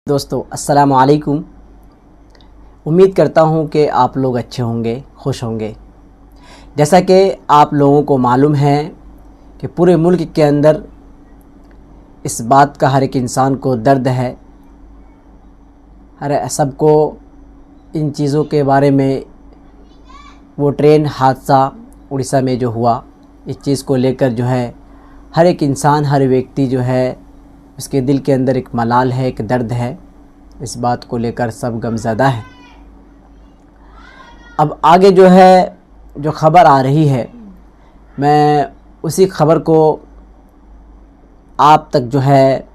दोस्तों अस्सलाम वालेकुम। उम्मीद करता हूँ कि आप लोग अच्छे होंगे, खुश होंगे। जैसा कि आप लोगों को मालूम है कि पूरे मुल्क के अंदर इस बात का हर एक इंसान को दर्द है, हर सबको इन चीज़ों के बारे में, वो ट्रेन हादसा उड़ीसा में जो हुआ, इस चीज़ को लेकर जो है हर एक इंसान, हर व्यक्ति जो है उसके दिल के अंदर एक मलाल है, एक दर्द है। इस बात को लेकर सब गमज़दा है। अब आगे जो है जो ख़बर आ रही है, मैं उसी ख़बर को आप तक जो है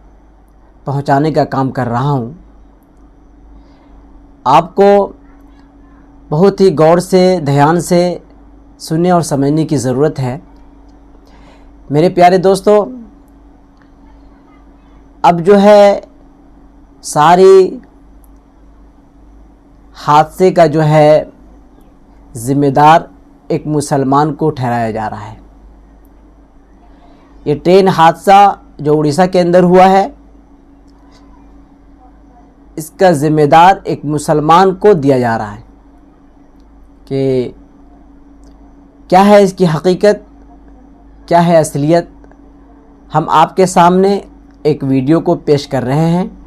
पहुंचाने का काम कर रहा हूं। आपको बहुत ही गौर से, ध्यान से सुनने और समझने की ज़रूरत है मेरे प्यारे दोस्तों। अब जो है सारी हादसे का जो है ज़िम्मेदार एक मुसलमान को ठहराया जा रहा है। ये ट्रेन हादसा जो उड़ीसा के अंदर हुआ है, इसका ज़िम्मेदार एक मुसलमान को दिया जा रहा है। कि क्या है इसकी हकीकत, क्या है असलियत, हम आपके सामने एक वीडियो को पेश कर रहे हैं।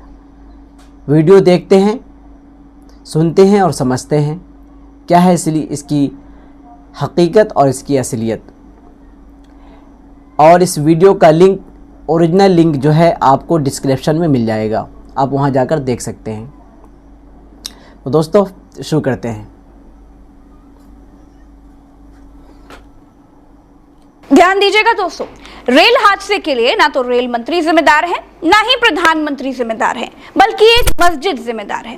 वीडियो देखते हैं, सुनते हैं और समझते हैं क्या है इसलिए इसकी हकीकत और इसकी असलियत। और इस वीडियो का लिंक, ओरिजिनल लिंक जो है आपको डिस्क्रिप्शन में मिल जाएगा, आप वहां जाकर देख सकते हैं। तो दोस्तों शुरू करते हैं। ध्यान दीजिएगा दोस्तों, रेल हादसे के लिए ना तो रेल मंत्री जिम्मेदार है, ना ही प्रधानमंत्री जिम्मेदार है, बल्कि एक मस्जिद जिम्मेदार है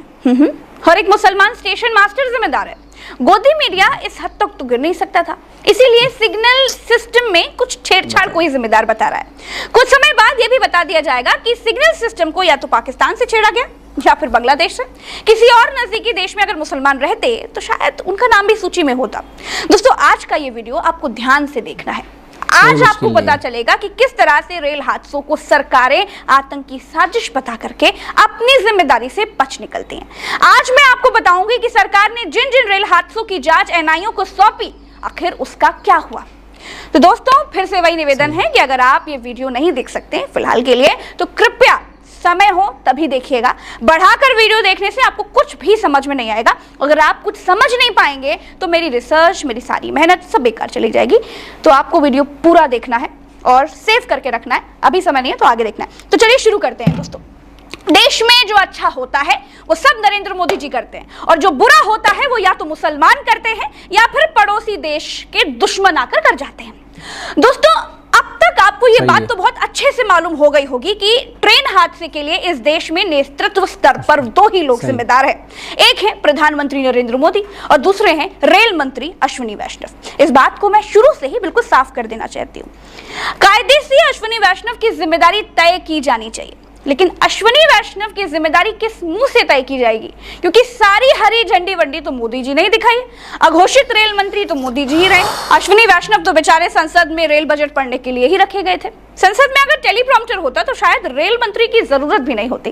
और एक मुसलमान स्टेशन मास्टर जिम्मेदार है। गोदी मीडिया इस हद तक तो गिर नहीं सकता था, इसीलिए सिग्नल सिस्टम में कुछ छेड़छाड़ कोई जिम्मेदार बता रहा है। कुछ समय बाद यह भी बता दिया जाएगा कि सिग्नल सिस्टम को या तो पाकिस्तान से छेड़ा गया या फिर बांग्लादेश से। किसी और नजदीकी देश में अगर मुसलमान रहते तो शायद उनका नाम भी सूची में होता। दोस्तों आज का ये वीडियो आपको ध्यान से देखना है। आज आपको पता चलेगा कि किस तरह से रेल हादसों को सरकारें आतंकी साजिश बता करके अपनी जिम्मेदारी से बच निकलती हैं। आज मैं आपको बताऊंगी कि सरकार ने जिन जिन रेल हादसों की जांच एनआईओ को सौंपी, आखिर उसका क्या हुआ। तो दोस्तों फिर से वही निवेदन है कि अगर आप ये वीडियो नहीं देख सकते फिलहाल के लिए, तो कृपया समय हो तभी देखिएगा। बढ़ाकर वीडियो देखने से आपको कुछ भी समझ में नहीं आएगा। अगर आप कुछ समझ नहीं पाएंगे तो मेरी रिसर्च, मेरी सारी मेहनत सब बेकार चली जाएगी। तो आपको वीडियो पूरा देखना है और सेव करके रखना है। अभी समय नहीं है तो आगे देखना है। तो चलिए शुरू करते हैं दोस्तों। देश में जो अच्छा होता है वो सब नरेंद्र मोदी जी करते हैं, और जो बुरा होता है वो या तो मुसलमान करते हैं या फिर पड़ोसी देश के दुश्मन आकर कर जाते हैं। दोस्तों अब तक आपको ये बात तो बहुत अच्छे से मालूम हो गई होगी कि ट्रेन हादसे के लिए इस देश में नेतृत्व स्तर पर दो ही लोग जिम्मेदार हैं। एक है प्रधानमंत्री नरेंद्र मोदी और दूसरे हैं रेल मंत्री अश्विनी वैष्णव। इस बात को मैं शुरू से ही बिल्कुल साफ कर देना चाहती हूँ। कायदे से अश्विनी वैष्णव की जिम्मेदारी तय की जानी चाहिए, लेकिन अश्विनी वैष्णव की जिम्मेदारी किस मुंह से तय की जाएगी, क्योंकि सारी हरी झंडी वंडी तो मोदी जी नहीं दिखाई। अघोषित रेल मंत्री तो मोदी जी ही रहे। अश्विनी वैष्णव तो बेचारे संसद में रेल बजट पढ़ने के लिए ही रखे गए थे। संसद में अगर टेलीप्रॉम्प्टर होता तो शायद रेल मंत्री की जरूरत भी नहीं होती।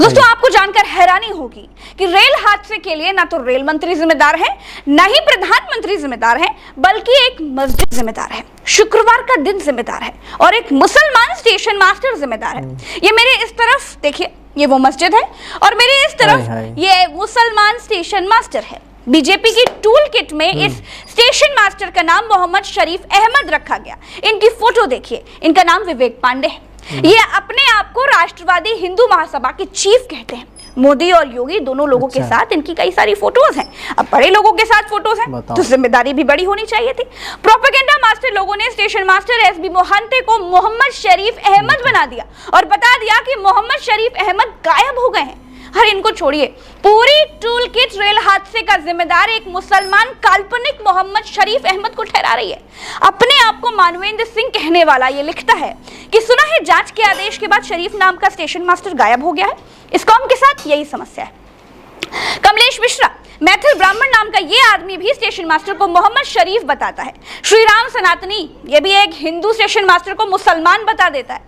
दोस्तों आपको जानकर हैरानी होगी कि रेल हादसे के लिए ना तो रेल मंत्री जिम्मेदार है, ना ही प्रधानमंत्री जिम्मेदार है, बल्कि एक मस्जिद जिम्मेदार है, शुक्रवार का दिन जिम्मेदार है, और एक मुसलमान स्टेशन मास्टर जिम्मेदार है। ये मेरे इस तरफ देखिए, ये वो मस्जिद है और मेरे इस तरफ ये मुसलमान स्टेशन मास्टर है। बीजेपी की टूल किट में इस स्टेशन मास्टर का नाम मोहम्मद शरीफ अहमद रखा गया। इनकी फोटो देखिए, इनका नाम विवेक पांडे है। ये अपने आप को राष्ट्रवादी हिंदू महासभा के चीफ कहते हैं। मोदी और योगी दोनों लोगों के साथ इनकी कई सारी फोटोज हैं। अब बड़े लोगों के साथ फोटोज हैं तो जिम्मेदारी भी बड़ी होनी चाहिए थी। प्रोपेगेंडा मास्टर लोगों ने स्टेशन मास्टर एसबी मोहंते को मोहम्मद शरीफ अहमद बना दिया और बता दिया कि मोहम्मद शरीफ अहमद गायब हो गए हैं। अरे इनको छोड़िए, पूरी टूल किट रेल हादसे का जिम्मेदार एक मुसलमान काल्पनिक मोहम्मद शरीफ अहमद को ठहरा रही है। अपने आप को मानवेंद्र सिंह कहने वाला ये लिखता है कि सुना है जांच के आदेश के बाद शरीफ नाम का स्टेशन मास्टर गायब हो गया है। इस कौम के साथ यही समस्या है। कमलेश मिश्रा, मैथिल ब्राह्मण नाम का ये आदमी भी स्टेशन मास्टर को मोहम्मद शरीफ बताता है। श्रीराम सनातनी, ये भी एक हिंदू स्टेशन मास्टर को मुसलमान बता देता है।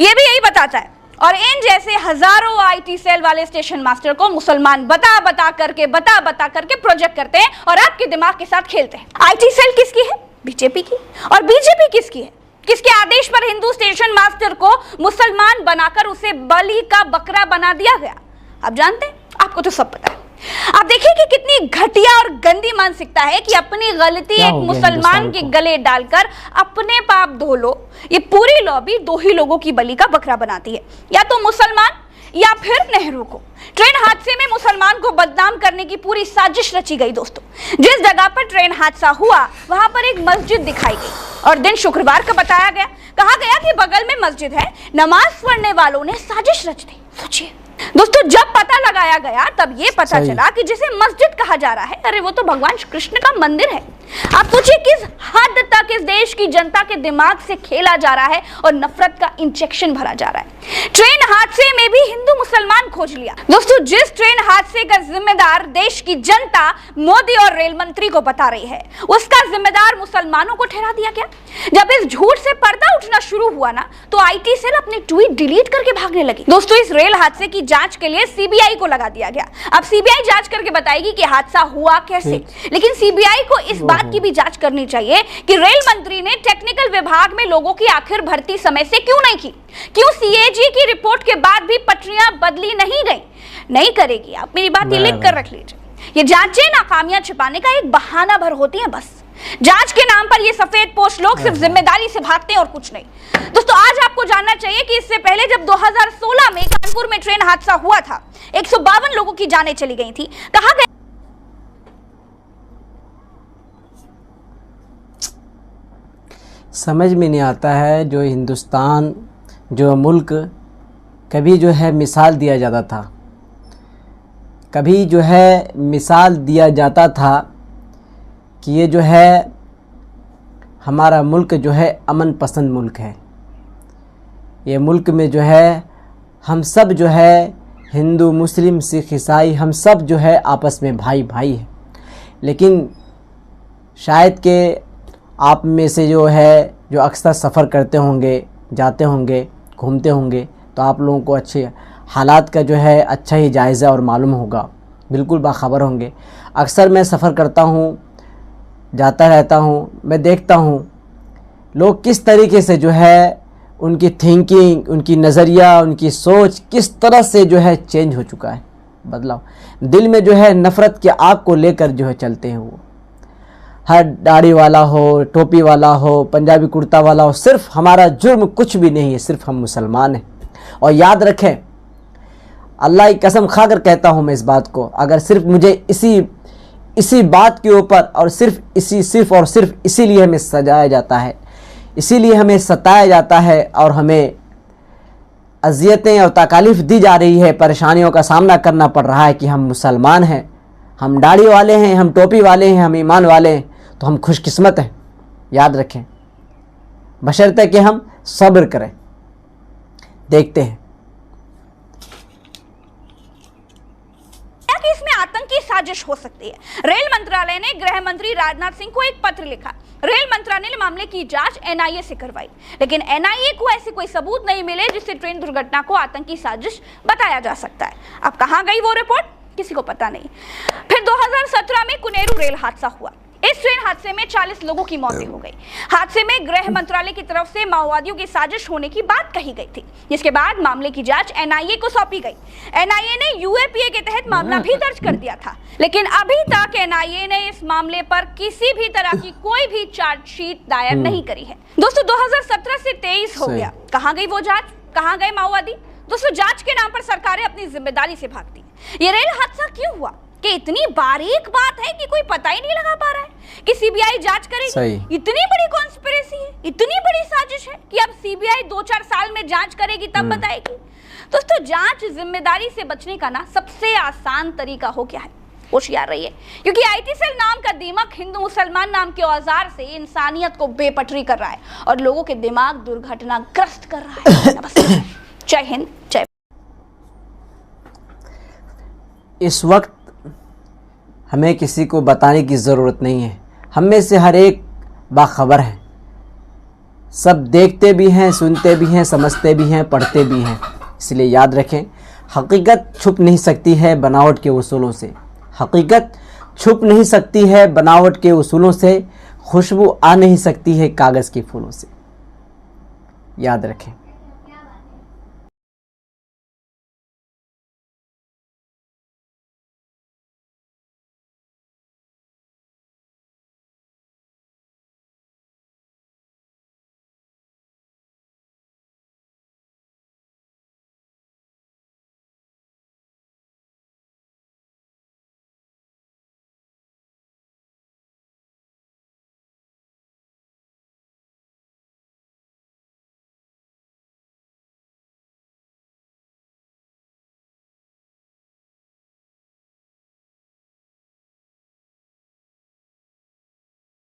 ये भी यही बताता है। और इन जैसे हजारों आईटी सेल वाले स्टेशन मास्टर को मुसलमान बता बता करके प्रोजेक्ट करते हैं और आपके दिमाग के साथ खेलते हैं। आईटी सेल किसकी है? बीजेपी की। और बीजेपी किसकी है? किसके आदेश पर हिंदू स्टेशन मास्टर को मुसलमान बनाकर उसे बलि का बकरा बना दिया गया? आप जानते हैं? आपको तो सब पता है। आप देखिए कि कितनी घटिया और गंदी मानसिकता है कि अपनी गलती एक मुसलमान के गले डालकर अपने पाप धो लो। ये पूरी लॉबी दो ही लोगों की बलि का बकरा बनाती है, या तो मुसलमान या फिर नेहरू को। ट्रेन हादसे में मुसलमान को बदनाम करने की पूरी साजिश रची गई। दोस्तों, जिस जगह पर ट्रेन हादसा हुआ वहां पर एक मस्जिद दिखाई गई और दिन शुक्रवार का बताया गया। कहा गया कि बगल में मस्जिद है, नमाज पढ़ने वालों ने साजिश रच दी। सोचिए दोस्तों, जब पता लगाया गया तब ये पता चला कि जिसे मस्जिद कहा जा रहा है, अरे वो तो भगवान कृष्ण का मंदिर है। आप सोचिए किस हद तक इस देश की जनता के दिमाग से खेला जा रहा है और नफरत का इंजेक्शन भरा जा रहा है। ट्रेन हादसे में भी हिंदू मुसलमान खोज लिया। दोस्तों, जिस ट्रेन हादसे का जिम्मेदार देश की जनता मोदी और रेल मंत्री को बता रही है, उसका जिम्मेदार मुसलमानों को ठहरा दिया गया। जब इस झूठ से पर्दा उठना शुरू हुआ ना, तो आईटी सेल अपने ट्वीट डिलीट करके भागने लगी। दोस्तों, इस रेल हादसे की जांच के लिए सीबीआई को लगा दिया गया। अब सीबीआई जांच करके बताएगी कि हादसा हुआ कैसे। लेकिन सीबीआई को इस बात की भी जांच करनी चाहिए कि रेल मंत्री ने टेक्निकल विभाग में लोगों की आखिर भर्ती समय से क्यों नहीं की। क्यों सीएजी की रिपोर्ट के बाद भी पटरियां बदली नहीं गई? नहीं करेगी। आप मेरी बात ये लिख कर रख लीजिए। ये जांचें नाकामियां छिपाने का एक बहाना भर होती हैं। बस जांच के नाम पर ये सफेद पोश लोग सिर्फ जिम्मेदारी से भागते हैं और कुछ नहीं। दोस्तों, आज आपको जानना चाहिए कि इससे पहले जब 2016 में कानपुर में ट्रेन हादसा हुआ था, 152 लोगों की जानें चली गई थी। कहा गया समझ में नहीं आता है, जो हिंदुस्तान जो मुल्क कभी जो है मिसाल दिया जाता था, कभी जो है मिसाल दिया जाता था कि ये जो है हमारा मुल्क जो है अमन पसंद मुल्क है। ये मुल्क में जो है हम सब जो है हिंदू मुस्लिम सिख ईसाई हम सब जो है आपस में भाई भाई है। लेकिन शायद के आप में से जो है जो अक्सर सफ़र करते होंगे, जाते होंगे, घूमते होंगे, तो आप लोगों को अच्छे हालात का जो है अच्छा ही जायज़ा और मालूम होगा, बिल्कुल बाखबर होंगे। अक्सर मैं सफ़र करता हूँ, जाता रहता हूँ, मैं देखता हूँ लोग किस तरीके से जो है उनकी थिंकिंग, उनकी नज़रिया, उनकी सोच किस तरह से जो है चेंज हो चुका है, बदलाव। दिल में जो है नफ़रत की आग को लेकर जो है चलते हैं वो। हर दाढ़ी वाला हो, टोपी वाला हो, पंजाबी कुर्ता वाला हो, सिर्फ हमारा जुर्म कुछ भी नहीं है, सिर्फ हम मुसलमान हैं। और याद रखें, अल्लाह की कसम खाकर कहता हूँ मैं इस बात को, अगर सिर्फ मुझे इसी बात के ऊपर और सिर्फ इसीलिए हमें सजाया जाता है, इसीलिए हमें सताया जाता है और हमें अज़ियतें और तकालीफ दी जा रही है, परेशानियों का सामना करना पड़ रहा है कि हम मुसलमान हैं, हम दाढ़ी वाले हैं, हम टोपी वाले हैं, हम ईमान वाले हैं, तो हम खुशकिस्मत हैं। याद रखें, बशर्ते कि हम सब्र करें। देखते हैं कि इसमें आतंकी साजिश हो सकती है। रेल मंत्रालय ने गृह मंत्री राजनाथ सिंह को एक पत्र लिखा। रेल मंत्रालय ने मामले की जांच एनआईए से करवाई, लेकिन एनआईए को ऐसे कोई सबूत नहीं मिले जिससे ट्रेन दुर्घटना को आतंकी साजिश बताया जा सकता है। अब कहां गई वो रिपोर्ट, किसी को पता नहीं। फिर 2017 में कुनेरू रेल हादसा हुआ। इस ट्रेन हादसे में 40 लोगों की मौत हो गई। हादसे में गृह मंत्रालय की तरफ से माओवादियों की साजिश होने की बात कही गई थी, जिसके बाद मामले की जांच एनआईए को सौंपी गई। एनआईए ने यूएपीए के तहत मामला भी दर्ज कर दिया था, लेकिन अभी तक एनआईए ने इस मामले पर किसी भी तरह की कोई भी चार्जशीट दायर नहीं करी है। दोस्तों, 2017 से 23 हो गया, कहां गई वो जांच, कहां गए माओवादी? दोस्तों, जांच के नाम पर सरकारें अपनी जिम्मेदारी से भागती हैं। ये रेल हादसा क्यों हुआ कि इतनी बारीक बात है कि कोई पता ही नहीं लगा पा रहा है कि सीबीआई जांच करेगी। इतनी बड़ी कॉन्स्पिरेसी है, इतनी बड़ी साजिश है कि अब सीबीआई 2-4 साल में जांच करेगी तब बताएगी। दोस्तों, जांच जिम्मेदारी से बचने का ना सबसे आसान तरीका हो क्या है, होशियार रहिए, क्योंकि आईटी सेल नाम का दीमक हिंदू मुसलमान नाम के औजार से इंसानियत को बेपटरी कर रहा है और लोगों के दिमाग दुर्घटनाग्रस्त कर रहा है। जय हिंद, जय। इस वक्त हमें किसी को बताने की ज़रूरत नहीं है, हम में से हर एक बाखबर है, सब देखते भी हैं, सुनते भी हैं, समझते भी हैं, पढ़ते भी हैं। इसलिए याद रखें, हकीकत छुप नहीं सकती है बनावट के उसूलों से। हकीकत छुप नहीं सकती है बनावट के उसूलों से। खुशबू आ नहीं सकती है कागज़ के फूलों से। याद रखें।